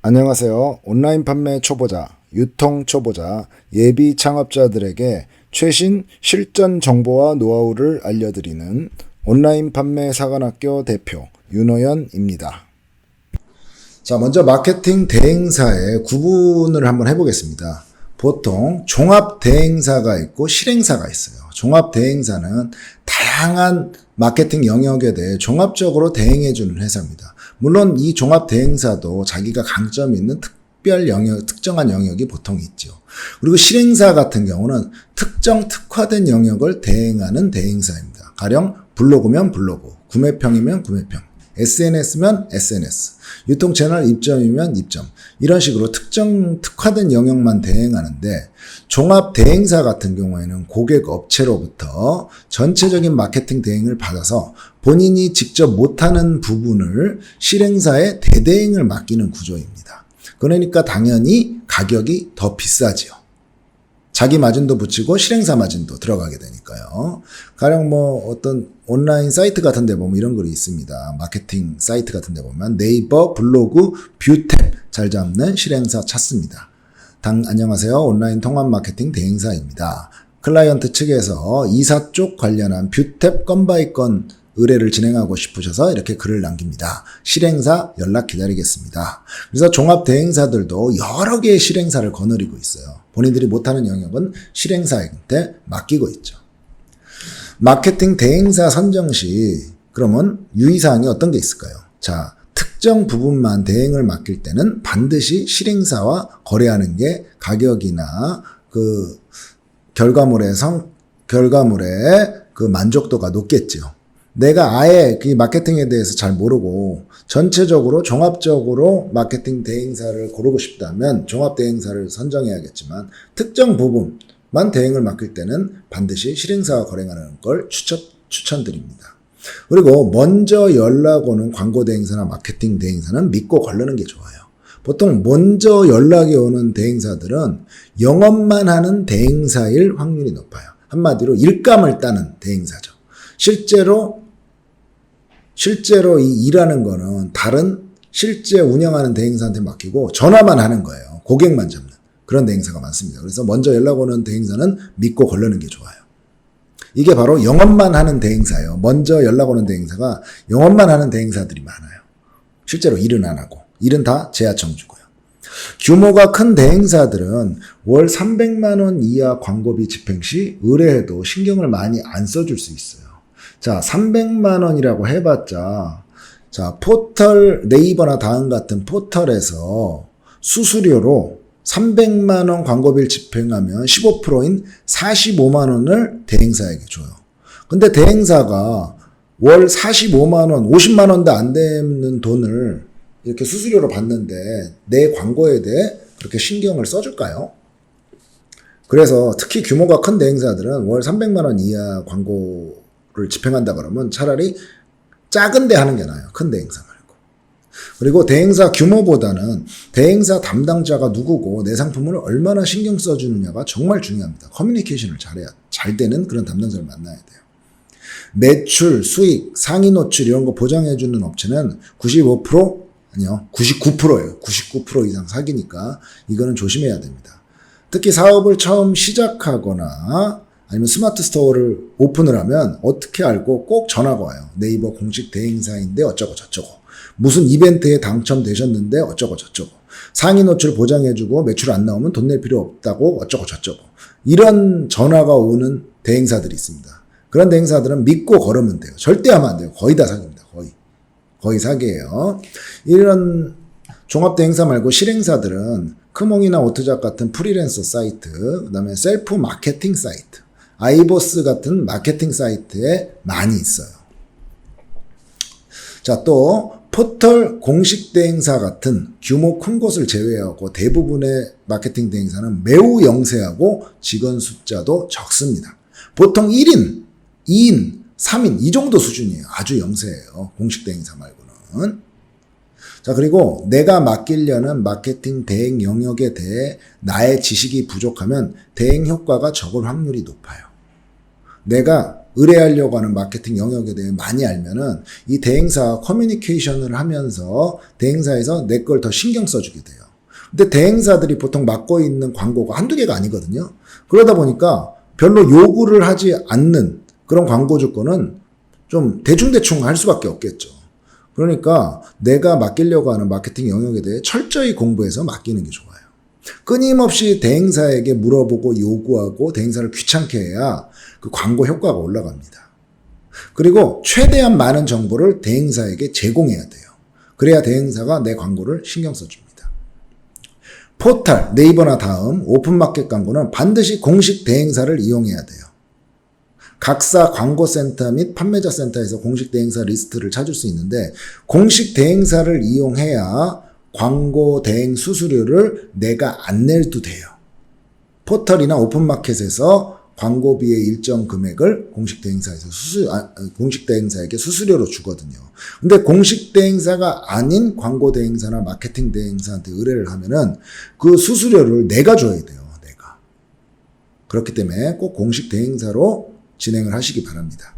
안녕하세요. 온라인 판매 초보자, 유통 초보자, 예비 창업자들에게 최신 실전 정보와 노하우를 알려드리는 온라인 판매 사관학교 대표 윤호연입니다. 자, 먼저 마케팅 대행사의 구분을 한번 해보겠습니다. 보통 종합 대행사가 있고 실행사가 있어요. 종합 대행사는 다양한 마케팅 영역에 대해 종합적으로 대행해주는 회사입니다. 물론 이 종합 대행사도 자기가 강점이 있는 특정한 영역이 보통 있죠. 그리고 실행사 같은 경우는 특화된 영역을 대행하는 대행사입니다. 가령 블로그면 블로그, 구매평이면 구매평, SNS면 SNS, 유통채널 입점이면 입점, 이런 식으로 특화된 영역만 대행하는데, 종합 대행사 같은 경우에는 고객 업체로부터 전체적인 마케팅 대행을 받아서 본인이 직접 못하는 부분을 실행사에 대대행을 맡기는 구조입니다. 그러니까 당연히 가격이 더 비싸지요. 자기 마진도 붙이고 실행사 마진도 들어가게 되니까요. 가령 어떤 온라인 사이트 같은 데 보면 이런 글이 있습니다. 마케팅 사이트 같은 데 보면 네이버, 블로그, 뷰탭 잘 잡는 실행사 찾습니다. 안녕하세요. 온라인 통합 마케팅 대행사입니다. 클라이언트 측에서 이사 쪽 관련한 뷰탭 건바이 건 의뢰를 진행하고 싶으셔서 이렇게 글을 남깁니다. 실행사 연락 기다리겠습니다. 그래서 종합 대행사들도 여러 개의 실행사를 거느리고 있어요. 본인들이 못하는 영역은 실행사한테 맡기고 있죠. 마케팅 대행사 선정 시 그러면 유의사항이 어떤 게 있을까요? 자, 특정 부분만 대행을 맡길 때는 반드시 실행사와 거래하는 게 가격이나 그 결과물의 그 만족도가 높겠죠. 내가 아예 그 마케팅에 대해서 잘 모르고 전체적으로 종합적으로 마케팅 대행사를 고르고 싶다면 종합 대행사를 선정해야겠지만, 특정 부분만 대행을 맡길 때는 반드시 실행사와 거래하는 걸 추천드립니다. 그리고 먼저 연락 오는 광고 대행사나 마케팅 대행사는 믿고 거르는 게 좋아요. 보통 먼저 연락이 오는 대행사들은 영업만 하는 대행사일 확률이 높아요. 한마디로 일감을 따는 대행사죠. 실제로 이 일하는 거는 다른 실제 운영하는 대행사한테 맡기고 전화만 하는 거예요. 고객만 잡는 그런 대행사가 많습니다. 그래서 먼저 연락 오는 대행사는 믿고 걸르는 게 좋아요. 이게 바로 영업만 하는 대행사예요. 먼저 연락 오는 대행사가 영업만 하는 대행사들이 많아요. 실제로 일은 안 하고, 일은 다 제하청 주고요. 규모가 큰 대행사들은 월 300만 원 이하 광고비 집행 시 의뢰해도 신경을 많이 안 써줄 수 있어요. 자, 300만 원이라고 해봤자, 자, 포털, 네이버나 다음 같은 포털에서 수수료로 300만 원 광고비를 집행하면 15%인 45만 원을 대행사에게 줘요. 근데 대행사가 월 45만 원, 50만 원도 안 되는 돈을 이렇게 수수료로 받는데 내 광고에 대해 그렇게 신경을 써줄까요? 그래서 특히 규모가 큰 대행사들은 월 300만 원 이하 광고를 집행한다 그러면 차라리 작은 데 하는 게 나아요. 큰 대행사 말고. 그리고 대행사 규모보다는 대행사 담당자가 누구고 내 상품을 얼마나 신경 써주느냐가 정말 중요합니다. 커뮤니케이션을 잘 되는 그런 담당자를 만나야 돼요. 매출, 수익, 상위 노출 이런 거 보장해주는 업체는 95%? 아니요, 99%예요. 99% 이상 사기니까 이거는 조심해야 됩니다. 특히 사업을 처음 시작하거나 아니면 스마트 스토어를 오픈을 하면 어떻게 알고 꼭 전화가 와요. 네이버 공식 대행사인데 어쩌고 저쩌고, 무슨 이벤트에 당첨되셨는데 어쩌고 저쩌고, 상위 노출 보장해주고 매출 안 나오면 돈 낼 필요 없다고 어쩌고 저쩌고, 이런 전화가 오는 대행사들이 있습니다. 그런 대행사들은 믿고 걸으면 돼요. 절대 하면 안 돼요. 거의 다 사기입니다. 거의 사기예요. 이런 종합 대행사 말고 실행사들은 크몽이나 오트잡 같은 프리랜서 사이트, 그 다음에 셀프 마케팅 사이트, 아이보스 같은 마케팅 사이트에 많이 있어요. 자, 또 포털 공식 대행사 같은 규모 큰 곳을 제외하고 대부분의 마케팅 대행사는 매우 영세하고 직원 숫자도 적습니다. 보통 1인, 2인, 3인 이 정도 수준이에요. 아주 영세해요. 공식 대행사 말고는. 자, 그리고 내가 맡기려는 마케팅 대행 영역에 대해 나의 지식이 부족하면 대행 효과가 적을 확률이 높아요. 내가 의뢰하려고 하는 마케팅 영역에 대해 많이 알면은 이 대행사 커뮤니케이션을 하면서 대행사에서 내 걸 더 신경 써주게 돼요. 근데 대행사들이 보통 맡고 있는 광고가 한두 개가 아니거든요. 그러다 보니까 별로 요구를 하지 않는 그런 광고주 거는 좀 대충대충 할 수밖에 없겠죠. 그러니까 내가 맡기려고 하는 마케팅 영역에 대해 철저히 공부해서 맡기는 게 좋아요. 끊임없이 대행사에게 물어보고 요구하고 대행사를 귀찮게 해야 그 광고 효과가 올라갑니다. 그리고 최대한 많은 정보를 대행사에게 제공해야 돼요. 그래야 대행사가 내 광고를 신경 써줍니다. 포털, 네이버나 다음, 오픈마켓 광고는 반드시 공식 대행사를 이용해야 돼요. 각사 광고센터 및 판매자 센터에서 공식 대행사 리스트를 찾을 수 있는데 공식 대행사를 이용해야 광고 대행 수수료를 내가 안 내도 돼요. 포털이나 오픈마켓에서 광고비의 일정 금액을 공식 대행사에게 수수료로 주거든요. 근데 공식 대행사가 아닌 광고 대행사나 마케팅 대행사한테 의뢰를 하면은 그 수수료를 내가 줘야 돼요. 내가. 그렇기 때문에 꼭 공식 대행사로 진행을 하시기 바랍니다.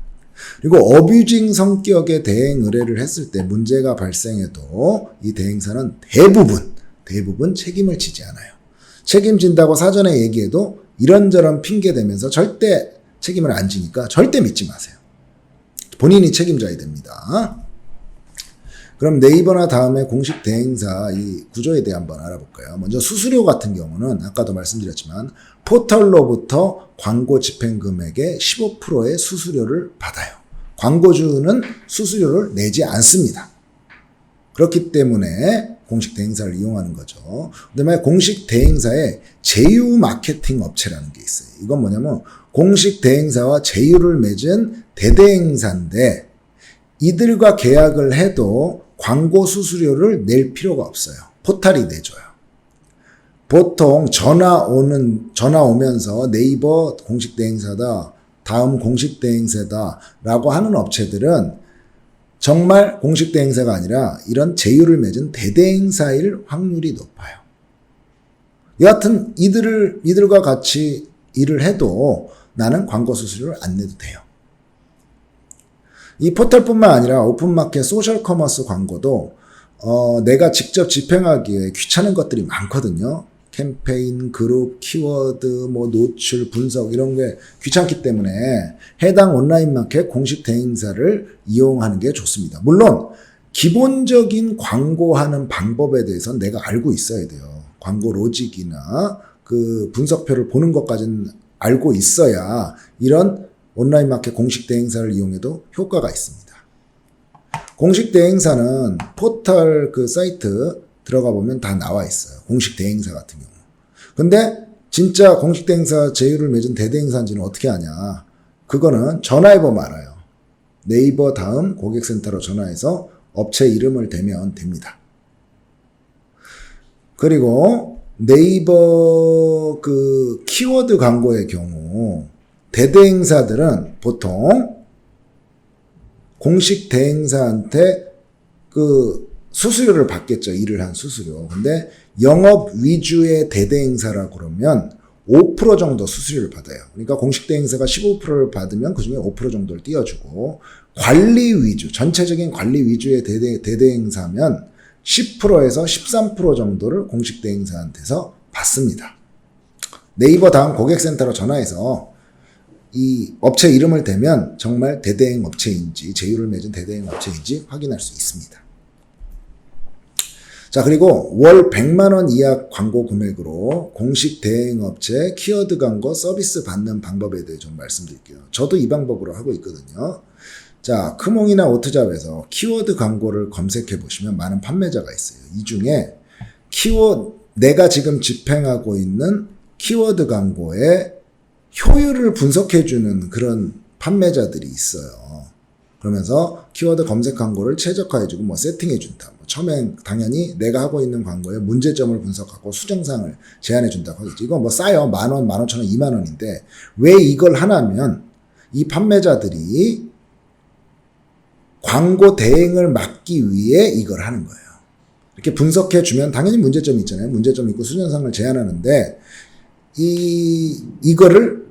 그리고 어뷰징 성격의 대행 의뢰를 했을 때 문제가 발생해도 이 대행사는 대부분 책임을 지지 않아요. 책임진다고 사전에 얘기해도 이런저런 핑계 대면서 절대 책임을 안 지니까 절대 믿지 마세요. 본인이 책임져야 됩니다. 그럼 네이버나 다음에 공식 대행사 이 구조에 대해 한번 알아볼까요? 먼저 수수료 같은 경우는 아까도 말씀드렸지만 포털로부터 광고 집행 금액의 15%의 수수료를 받아요. 광고주는 수수료를 내지 않습니다. 그렇기 때문에 공식 대행사를 이용하는 거죠. 그다음에 공식 대행사에 제휴 마케팅 업체라는 게 있어요. 이건 뭐냐면 공식 대행사와 제휴를 맺은 대대행사인데 이들과 계약을 해도 광고 수수료를 낼 필요가 없어요. 포털이 내줘요. 보통 전화 오면서 네이버 공식 대행사다, 다음 공식 대행사다 라고 하는 업체들은 정말 공식 대행사가 아니라 이런 제휴를 맺은 대대행사일 확률이 높아요. 여하튼 이들과 같이 일을 해도 나는 광고 수수료를 안 내도 돼요. 이 포털뿐만 아니라 오픈마켓 소셜 커머스 광고도 내가 직접 집행하기에 귀찮은 것들이 많거든요. 캠페인, 그룹, 키워드, 노출, 분석 이런 게 귀찮기 때문에 해당 온라인 마켓 공식 대행사를 이용하는 게 좋습니다. 물론 기본적인 광고하는 방법에 대해서는 내가 알고 있어야 돼요. 광고 로직이나 그 분석표를 보는 것까지는 알고 있어야 이런 온라인 마켓 공식 대행사를 이용해도 효과가 있습니다. 공식 대행사는 포털 그 사이트 들어가 보면 다 나와 있어요. 공식 대행사 같은 경우. 근데 진짜 공식 대행사 제휴를 맺은 대대행사인지는 어떻게 아냐? 그거는 전화해보면 알아요. 네이버 다음 고객센터로 전화해서 업체 이름을 대면 됩니다. 그리고 네이버 그 키워드 광고의 경우 대대행사들은 보통 공식 대행사한테 그 수수료를 받겠죠. 일을 한 수수료. 근데 영업 위주의 대대행사라고 그러면 5% 정도 수수료를 받아요. 그러니까 공식 대행사가 15%를 받으면 그중에 5% 정도를 띄워주고 관리 위주, 전체적인 관리 위주의 대대행사면 10%에서 13% 정도를 공식 대행사한테서 받습니다. 네이버 다음 고객센터로 전화해서 이 업체 이름을 대면 정말 대대행 업체인지 제휴를 맺은 대대행 업체인지 확인할 수 있습니다. 자, 그리고 월 100만 원 이하 광고 금액으로 공식 대행 업체 키워드 광고 서비스 받는 방법에 대해 좀 말씀드릴게요. 저도 이 방법으로 하고 있거든요. 자, 크몽이나 오트잡에서 키워드 광고를 검색해 보시면 많은 판매자가 있어요. 이 중에 내가 지금 집행하고 있는 키워드 광고의 효율을 분석해주는 그런 판매자들이 있어요. 그러면서 키워드 검색 광고를 최적화해주고 세팅해준다. 처음엔 당연히 내가 하고 있는 광고의 문제점을 분석하고 수정사항을 제안해준다고 하겠지. 이건 싸요. 10,000원, 15,000원, 20,000원인데 왜 이걸 하냐면 이 판매자들이 광고 대행을 막기 위해 이걸 하는 거예요. 이렇게 분석해주면 당연히 문제점이 있잖아요. 문제점 있고 수정사항을 제안하는데 이거를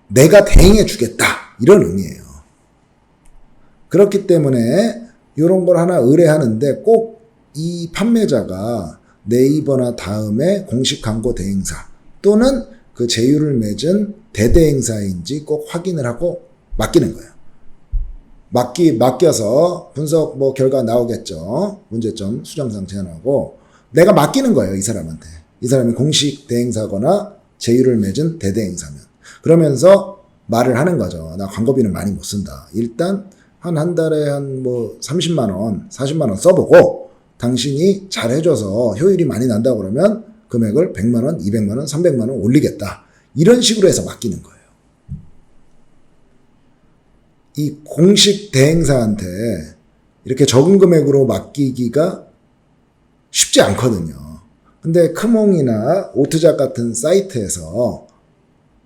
내가 대행해 주겠다 이런 의미예요. 그렇기 때문에 이런 걸 하나 의뢰하는데 꼭 이 판매자가 네이버나 다음에 공식 광고 대행사 또는 그 제휴를 맺은 대대행사인지 꼭 확인을 하고 맡기는 거예요. 맡겨서 분석 결과 나오겠죠. 문제점 수정사항 제안하고 내가 맡기는 거예요. 이 사람한테. 이 사람이 공식 대행사거나 제휴를 맺은 대대행사면. 그러면서 말을 하는 거죠. 나 광고비는 많이 못 쓴다. 일단 한 달에 30만 원, 40만 원 써보고 당신이 잘 해줘서 효율이 많이 난다고 그러면 금액을 100만 원, 200만 원, 300만 원 올리겠다. 이런 식으로 해서 맡기는 거예요. 이 공식 대행사한테 이렇게 적은 금액으로 맡기기가 쉽지 않거든요. 근데 크몽이나 오트잡 같은 사이트에서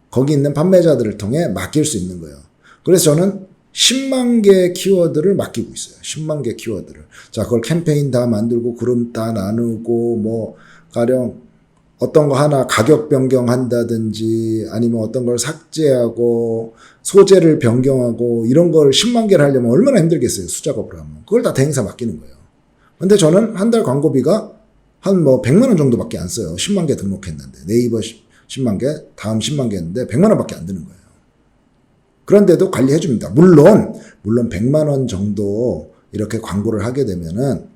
거기 있는 판매자들을 통해 맡길 수 있는 거예요. 그래서 저는 10만 개의 키워드를 맡기고 있어요. 10만 개 키워드를. 자, 그걸 캠페인 다 만들고 그룹 다 나누고 가령 어떤 거 하나 가격 변경한다든지 아니면 어떤 걸 삭제하고 소재를 변경하고 이런 걸 10만 개를 하려면 얼마나 힘들겠어요. 수작업을 하면. 그걸 다 대행사 맡기는 거예요. 근데 저는 한 달 광고비가 한 100만 원 정도밖에 안 써요. 10만 개 등록했는데. 네이버 10만 개, 다음 10만 개 했는데 100만 원밖에 안 드는 거예요. 그런데도 관리해 줍니다. 물론 100만 원 정도 이렇게 광고를 하게 되면은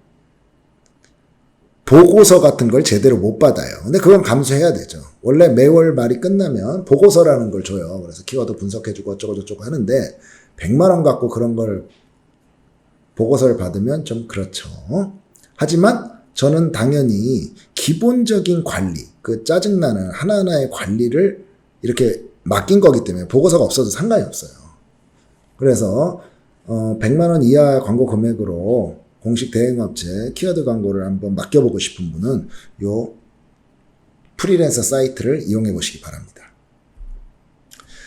보고서 같은 걸 제대로 못 받아요. 근데 그건 감수해야 되죠. 원래 매월 말이 끝나면 보고서라는 걸 줘요. 그래서 키워드 분석해주고 어쩌고저쩌고 하는데 100만 원 갖고 그런 걸 보고서를 받으면 좀 그렇죠. 하지만 저는 당연히 기본적인 관리, 그 짜증나는 하나하나의 관리를 이렇게 맡긴 거기 때문에 보고서가 없어도 상관이 없어요. 그래서 100만 원 이하 광고 금액으로 공식 대행업체 키워드 광고를 한번 맡겨보고 싶은 분은 요 프리랜서 사이트를 이용해 보시기 바랍니다.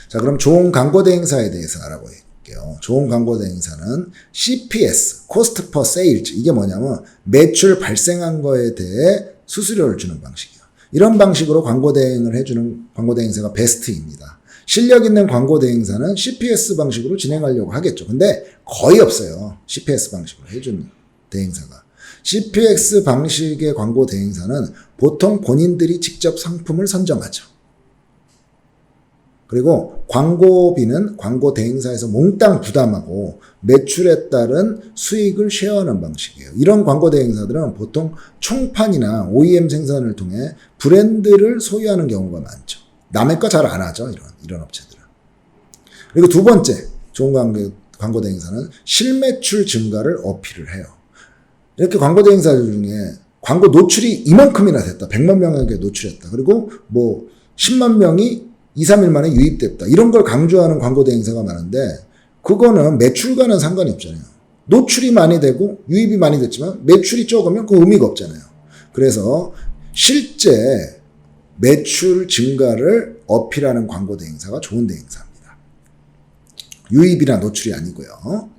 자, 그럼 좋은 광고 대행사에 대해서 알아볼게요. 좋은 광고 대행사는 CPS, Cost per Sales. 이게 뭐냐면 매출 발생한 거에 대해 수수료를 주는 방식이에요. 이런 방식으로 광고 대행을 해주는 광고 대행사가 베스트입니다. 실력 있는 광고 대행사는 CPS 방식으로 진행하려고 하겠죠. 근데 거의 없어요. CPS 방식으로 해주는 대행사가. CPX 방식의 광고 대행사는 보통 본인들이 직접 상품을 선정하죠. 그리고 광고비는 광고 대행사에서 몽땅 부담하고 매출에 따른 수익을 쉐어하는 방식이에요. 이런 광고 대행사들은 보통 총판이나 OEM 생산을 통해 브랜드를 소유하는 경우가 많죠. 남의 거 잘 안 하죠. 이런 업체들은. 그리고 두 번째 좋은 광고 대행사는 실매출 증가를 어필을 해요. 이렇게 광고 대행사들 중에 광고 노출이 이만큼이나 됐다. 100만 명에게 노출했다. 그리고 10만 명이 2, 3일 만에 유입됐다. 이런 걸 강조하는 광고 대행사가 많은데 그거는 매출과는 상관이 없잖아요. 노출이 많이 되고 유입이 많이 됐지만 매출이 적으면 그 의미가 없잖아요. 그래서 실제 매출 증가를 어필하는 광고 대행사가 좋은 대행사입니다. 유입이나 노출이 아니고요.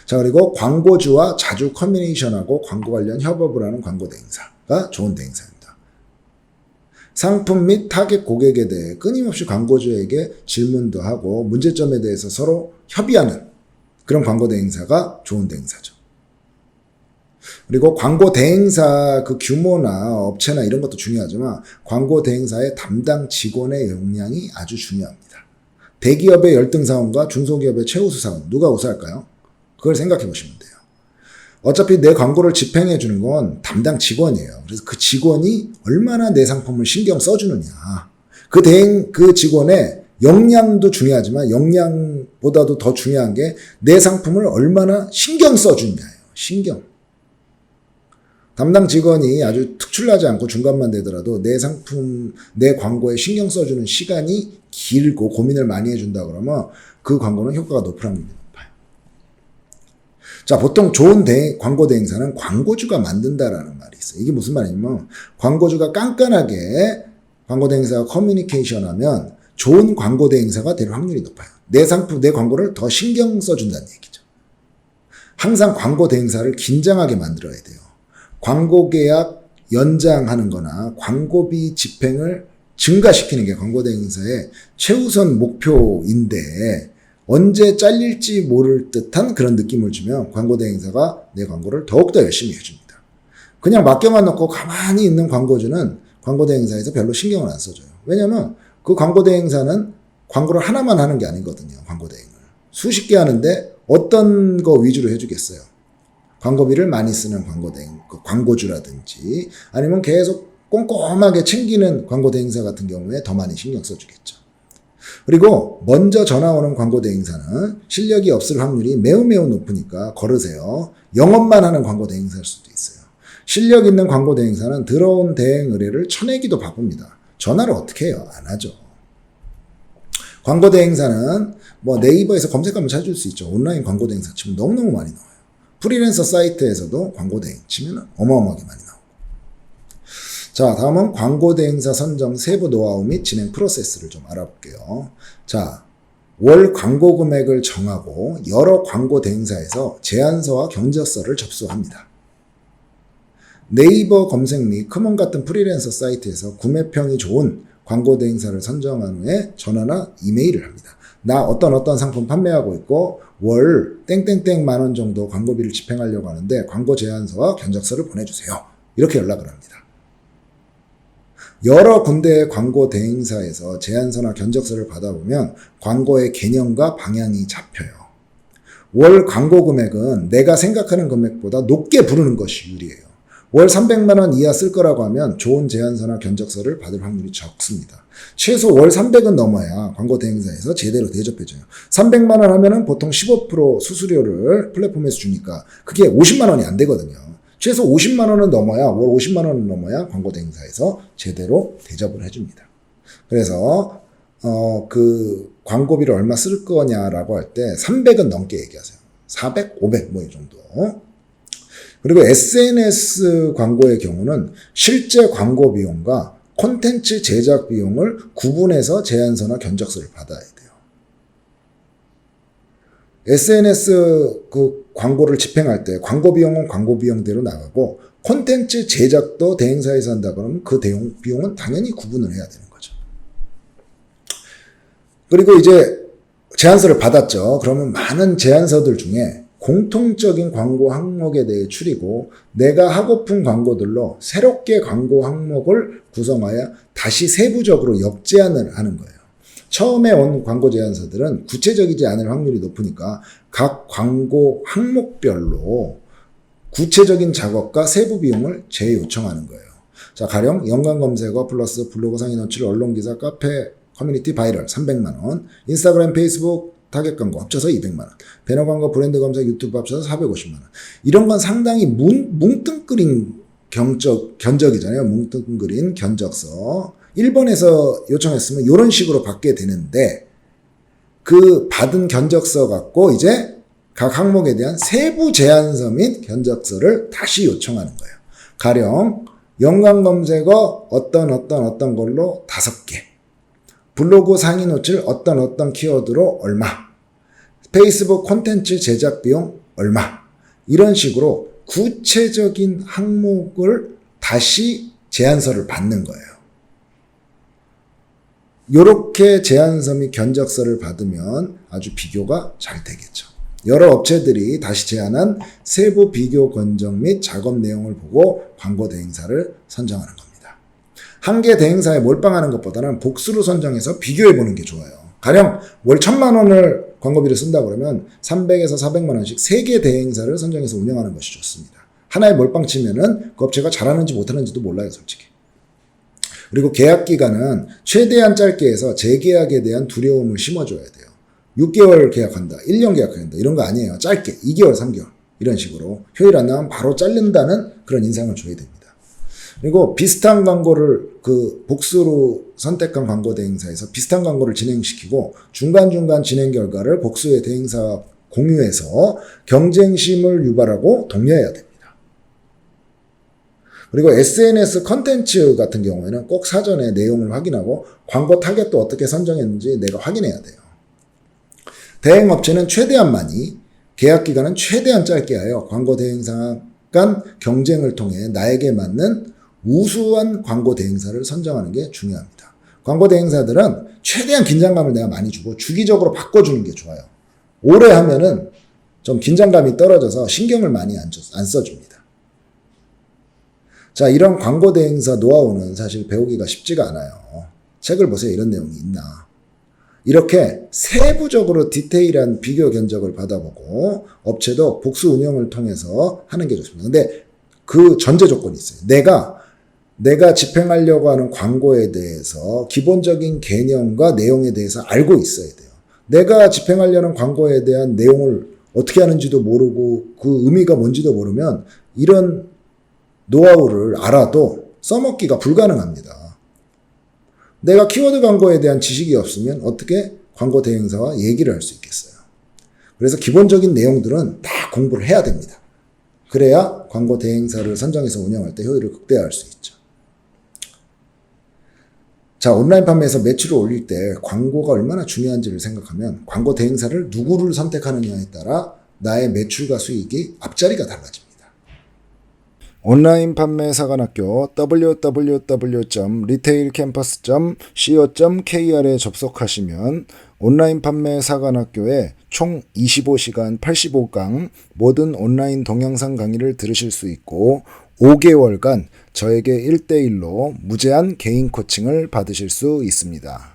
자, 그리고 광고주와 자주 커뮤니케이션하고 광고 관련 협업을 하는 광고 대행사가 좋은 대행사입니다. 상품 및 타겟 고객에 대해 끊임없이 광고주에게 질문도 하고 문제점에 대해서 서로 협의하는 그런 광고 대행사가 좋은 대행사죠. 그리고 광고 대행사 그 규모나 업체나 이런 것도 중요하지만 광고 대행사의 담당 직원의 역량이 아주 중요합니다. 대기업의 열등사원과 중소기업의 최우수 사원 누가 우수할까요? 그걸 생각해 보시면 돼요. 어차피 내 광고를 집행해 주는 건 담당 직원이에요. 그래서 그 직원이 얼마나 내 상품을 신경 써주느냐. 그 직원의 역량도 중요하지만 역량보다도 더 중요한 게 내 상품을 얼마나 신경 써주느냐예요. 신경. 담당 직원이 아주 특출나지 않고 중간만 되더라도 내 상품, 내 광고에 신경 써주는 시간이 길고 고민을 많이 해준다 그러면 그 광고는 효과가 높을 확률이 높아요. 자, 보통 좋은 광고 대행사는 광고주가 만든다라는 말이 있어요. 이게 무슨 말이냐면 광고주가 깐깐하게 광고 대행사와 커뮤니케이션 하면 좋은 광고 대행사가 될 확률이 높아요. 내 상품, 내 광고를 더 신경 써준다는 얘기죠. 항상 광고 대행사를 긴장하게 만들어야 돼요. 광고 계약 연장하는 거나 광고비 집행을 증가시키는 게 광고 대행사의 최우선 목표인데 언제 잘릴지 모를 듯한 그런 느낌을 주면 광고 대행사가 내 광고를 더욱더 열심히 해줍니다. 그냥 맡겨만 놓고 가만히 있는 광고주는 광고 대행사에서 별로 신경을 안 써줘요. 왜냐면 그 광고 대행사는 광고를 하나만 하는 게 아니거든요. 광고 대행을. 수십 개 하는데 어떤 거 위주로 해주겠어요. 광고비를 많이 쓰는 광고 대행, 광고주라든지 아니면 계속 꼼꼼하게 챙기는 광고 대행사 같은 경우에 더 많이 신경 써주겠죠. 그리고 먼저 전화 오는 광고 대행사는 실력이 없을 확률이 매우 높으니까 걸으세요. 영업만 하는 광고 대행사일 수도 있어요. 실력 있는 광고 대행사는 들어온 대행 의뢰를 쳐내기도 바쁩니다. 전화를 어떻게 해요? 안 하죠. 광고 대행사는 뭐 네이버에서 검색하면 찾을 수 있죠. 온라인 광고 대행사 치면 너무너무 많이 나와요. 프리랜서 사이트에서도 광고 대행 치면 어마어마하게 많이 나오고. 자, 다음은 광고 대행사 선정 세부 노하우 및 진행 프로세스를 좀 알아볼게요. 자, 월 광고 금액을 정하고 여러 광고 대행사에서 제안서와 경적서를 접수합니다. 네이버 검색 및 크몬 같은 프리랜서 사이트에서 구매평이 좋은 광고 대행사를 선정한 후에 전화나 이메일을 합니다. 나 어떤 상품 판매하고 있고 월 땡땡땡 만원 정도 광고비를 집행하려고 하는데 광고 제안서와 견적서를 보내주세요. 이렇게 연락을 합니다. 여러 군데의 광고 대행사에서 제안서나 견적서를 받아보면 광고의 개념과 방향이 잡혀요. 월 광고 금액은 내가 생각하는 금액보다 높게 부르는 것이 유리해요. 월 300만 원 이하 쓸 거라고 하면 좋은 제안서나 견적서를 받을 확률이 적습니다. 최소 월 300은 넘어야 광고 대행사에서 제대로 대접해줘요. 300만 원 하면은 보통 15% 수수료를 플랫폼에서 주니까 그게 50만 원이 안 되거든요. 최소 50만 원은 넘어야, 월 50만 원은 넘어야 광고 대행사에서 제대로 대접을 해줍니다. 그래서 그 광고비를 얼마 쓸 거냐라고 할 때 300은 넘게 얘기하세요. 400, 500 뭐 이 정도. 그리고 SNS 광고의 경우는 실제 광고 비용과 콘텐츠 제작 비용을 구분해서 제안서나 견적서를 받아야 돼요. SNS 그 광고를 집행할 때 광고 비용은 광고 비용대로 나가고 콘텐츠 제작도 대행사에서 한다 그러면 그 비용은 당연히 구분을 해야 되는 거죠. 그리고 이제 제안서를 받았죠. 그러면 많은 제안서들 중에 공통적인 광고 항목에 대해 추리고 내가 하고픈 광고들로 새롭게 광고 항목을 구성하여 다시 세부적으로 역제안을 하는 거예요. 처음에 온 광고 제안서들은 구체적이지 않을 확률이 높으니까 각 광고 항목별로 구체적인 작업과 세부 비용을 재요청하는 거예요. 자, 가령 연관 검색어 플러스 블로그 상인 노출, 언론기사, 카페, 커뮤니티 바이럴 300만 원, 인스타그램, 페이스북 타겟 광고 합쳐서 200만 원, 배너 광고, 브랜드 검색, 유튜브 합쳐서 450만 원. 이런 건 상당히 뭉뚱그린 견적이잖아요. 뭉뚱그린 견적서. 1번에서 요청했으면 이런 식으로 받게 되는데 그 받은 견적서 갖고 이제 각 항목에 대한 세부 제안서 및 견적서를 다시 요청하는 거예요. 가령 연관 검색어 어떤 걸로 5개, 블로그 상위 노출 어떤 키워드로 얼마, 페이스북 콘텐츠 제작 비용 얼마, 이런 식으로 구체적인 항목을 다시 제안서를 받는 거예요. 이렇게 제안서 및 견적서를 받으면 아주 비교가 잘 되겠죠. 여러 업체들이 다시 제안한 세부 비교 건정 및 작업 내용을 보고 광고 대행사를 선정하는 겁니다. 한 개 대행사에 몰빵하는 것보다는 복수로 선정해서 비교해보는 게 좋아요. 가령 월 1000만 원을 광고비를 쓴다 그러면 300에서 400만 원씩 3개 대행사를 선정해서 운영하는 것이 좋습니다. 하나에 몰빵 치면은 그 업체가 잘하는지 못하는지도 몰라요, 솔직히. 그리고 계약 기간은 최대한 짧게 해서 재계약에 대한 두려움을 심어줘야 돼요. 6개월 계약한다, 1년 계약한다 이런 거 아니에요. 짧게 2개월, 3개월 이런 식으로 효율 안 나면 바로 자른다는 그런 인상을 줘야 됩니다. 그리고 비슷한 광고를 그 복수로 선택한 광고 대행사에서 비슷한 광고를 진행시키고 중간중간 진행 결과를 복수의 대행사와 공유해서 경쟁심을 유발하고 독려해야 됩니다. 그리고 SNS 컨텐츠 같은 경우에는 꼭 사전에 내용을 확인하고 광고 타겟도 어떻게 선정했는지 내가 확인해야 돼요. 대행업체는 최대한 많이, 계약기간은 최대한 짧게 하여 광고 대행사 간 경쟁을 통해 나에게 맞는 우수한 광고 대행사를 선정하는 게 중요합니다. 광고 대행사들은 최대한 긴장감을 내가 많이 주고 주기적으로 바꿔주는 게 좋아요. 오래 하면은 좀 긴장감이 떨어져서 신경을 많이 안 써줍니다. 자, 이런 광고 대행사 노하우는 사실 배우기가 쉽지가 않아요. 책을 보세요. 이런 내용이 있나. 이렇게 세부적으로 디테일한 비교 견적을 받아보고 업체도 복수 운영을 통해서 하는 게 좋습니다. 근데 그 전제 조건이 있어요. 내가 집행하려고 하는 광고에 대해서 기본적인 개념과 내용에 대해서 알고 있어야 돼요. 내가 집행하려는 광고에 대한 내용을 어떻게 하는지도 모르고 그 의미가 뭔지도 모르면 이런 노하우를 알아도 써먹기가 불가능합니다. 내가 키워드 광고에 대한 지식이 없으면 어떻게 광고 대행사와 얘기를 할 수 있겠어요. 그래서 기본적인 내용들은 다 공부를 해야 됩니다. 그래야 광고 대행사를 선정해서 운영할 때 효율을 극대화할 수 있죠. 자, 온라인 판매에서 매출을 올릴 때 광고가 얼마나 중요한지를 생각하면 광고 대행사를 누구를 선택하느냐에 따라 나의 매출과 수익이 앞자리가 달라집니다. 온라인 판매 사관학교 www.retailcampus.co.kr에 접속하시면 온라인 판매 사관학교에 총 25시간 85강 모든 온라인 동영상 강의를 들으실 수 있고 5개월간 저에게 1대1로 무제한 개인 코칭을 받으실 수 있습니다.